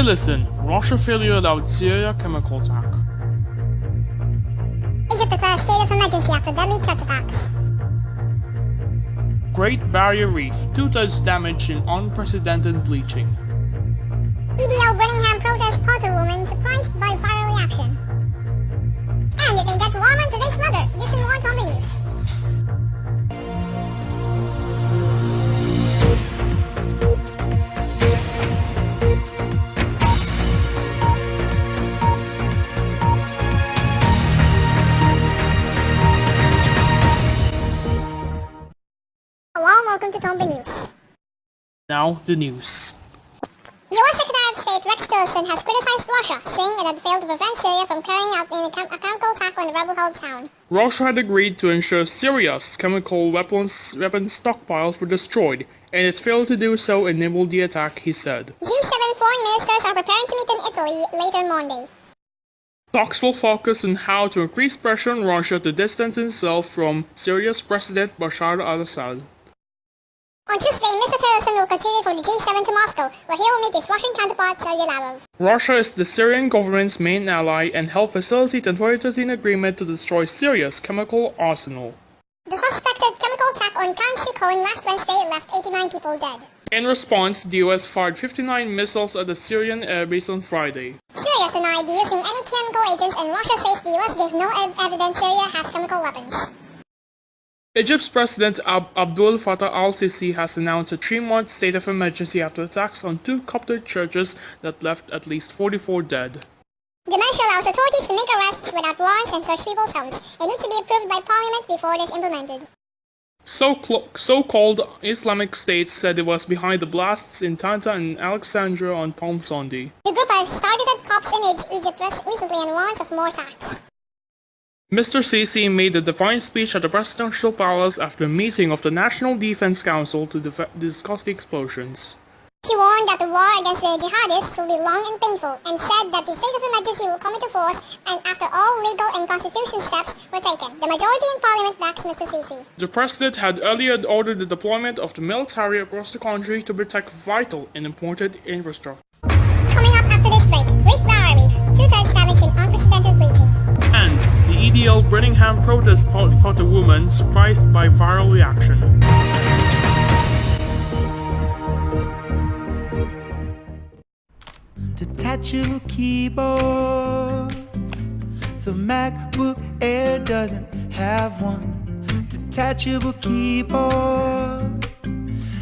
listen, Russia failure allowed Syria chemical attack. Egypt declares state of emergency after deadly church attacks. Great Barrier Reef, 2/3 damage in unprecedented bleaching. EDL Birmingham protest Potter woman surprised by viral reaction. And it may get warmer today's weather. This is more Tommy News. Welcome to Tommy News. Now, the news. U.S. Secretary of State Rex Tillerson has criticized Russia, saying it had failed to prevent Syria from carrying out a chemical attack on the rebel-held town. Russia had agreed to ensure Syria's chemical weapons stockpiles were destroyed, and it failed to do so enabled the attack, he said. G7 foreign ministers are preparing to meet in Italy later Monday. Talks will focus on how to increase pressure on Russia to distance itself from Syria's President Bashar al-Assad. On Tuesday, Mr. Tillerson will continue for the G7 to Moscow, where he will meet his Russian counterpart Sergei Lavrov. Russia is the Syrian government's main ally and helped facilitate the 2013 agreement to destroy Syria's chemical arsenal. The suspected chemical attack on Khan Sheikhoun last Wednesday left 89 people dead. In response, the US fired 59 missiles at the Syrian airbase on Friday. Syria denied using any chemical agents, and Russia says the US gave no evidence Syria has chemical weapons. Egypt's President Abdul Fattah al-Sisi has announced a 3-month state of emergency after attacks on 2 Coptic churches that left at least 44 dead. The measure allows authorities to make arrests without warrants and search people's homes. It needs to be approved by parliament before it is implemented. So-called Islamic State said it was behind the blasts in Tanta and Alexandria on Palm Sunday. The group has targeted cops in Egypt recently and warns of more attacks. Mr. Sisi made a defiant speech at the presidential palace after a meeting of the National Defense Council to discuss the explosions. He warned that the war against the jihadists will be long and painful, and said that the state of emergency will come into force and after all legal and constitutional steps were taken. The majority in parliament backs Mr. Sisi. The president had earlier ordered the deployment of the military across the country to protect vital and important infrastructure. Coming up after this break, Great Barrier Reef, 2/3 damage in unprecedented bleaching. And the EDL Birmingham protest fought a woman surprised by viral reaction. Detachable keyboard. The MacBook Air doesn't have one. Detachable keyboard.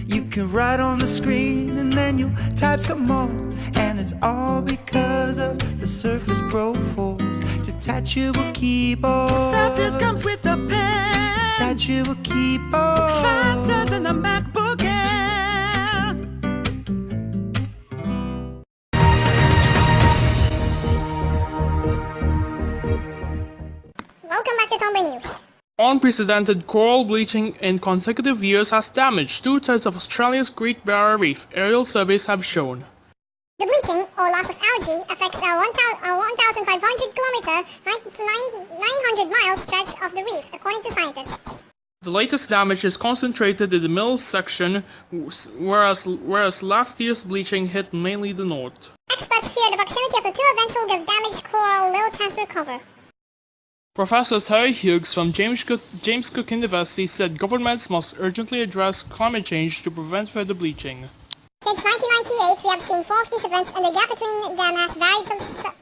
You can write on the screen and then you type some more. And it's all because of the Surface Pro 4's detachable keyboard. The Surface comes with a pen. Detachable keyboard. Faster than the MacBook Air. Welcome back to Tomboy News. Unprecedented coral bleaching in consecutive years has damaged 2/3 of Australia's Great Barrier Reef, aerial surveys have shown. The bleaching, or loss of algae, affects a 1,500 kilometer, 900 mile stretch of the reef, according to scientists. The latest damage is concentrated in the middle section, whereas last year's bleaching hit mainly the north. Experts fear the proximity of the 2 events will give damaged coral little chance to recover. Professor Terry Hughes from James Cook University said governments must urgently address climate change to prevent further bleaching. Since 1998, we have seen 4 of these events, and the gap between them has varied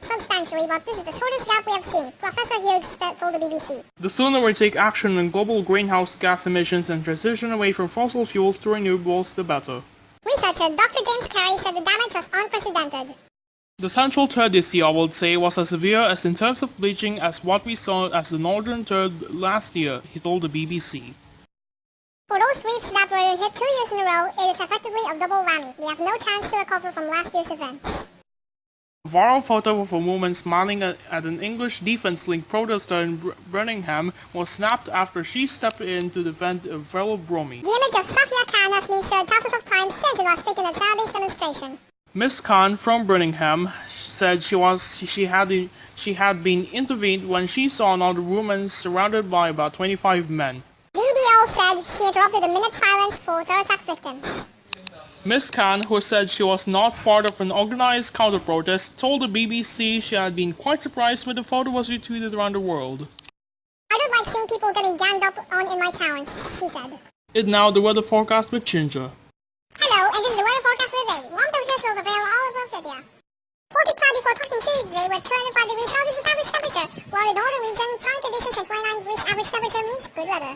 substantially, but this is the shortest gap we have seen, Professor Hughes told the BBC. The sooner we take action on global greenhouse gas emissions and transition away from fossil fuels to renewables, the better. Researcher Dr. James Carey said the damage was unprecedented. The central third this year, I would say, was as severe as in terms of bleaching as what we saw as the northern third last year, he told the BBC. For those reefs that were hit 2 years in a row, it is effectively a double whammy. They have no chance to recover from last year's events. A viral photo of a woman smiling at an English Defence League protester in Birmingham was snapped after she stepped in to defend a fellow Brummy. The image of Safia Khan has been shared thousands of times since it was taken at Saturday's demonstration. Miss Khan from Birmingham said she had been intervened when she saw another woman surrounded by about 25 men. The EDL said she interrupted a minute silence for terror attack victims. Ms. Khan, who said she was not part of an organized counter-protest, told the BBC she had been quite surprised when the photo was retweeted around the world. I don't like seeing people getting ganged up on in my town, she said. And now the weather forecast with Ginger. Hello, and this is the weather forecast for today. Warm temperatures will prevail all over Australia. Partly cloudy for Cotton City today with 25 degrees Celsius with average temperature, while in the northern region, cloudy conditions and 29 degrees average temperature means good weather.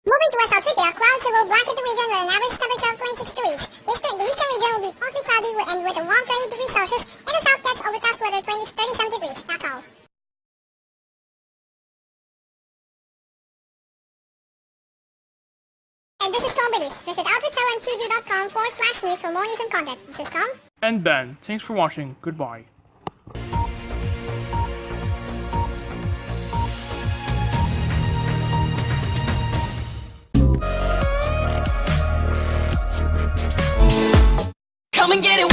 Moving to West Australia, clouds will blanket the region with an average temperature of 26 degrees. The eastern region will be partly cloudy and with a warm 30 degrees Celsius, and the south gets overcast weather 37 degrees. That's all. And this is Tom Billis. Visit outwithtv.com/news for more news and content. This is Tom. And Ben, thanks for watching. Goodbye. Come and get it.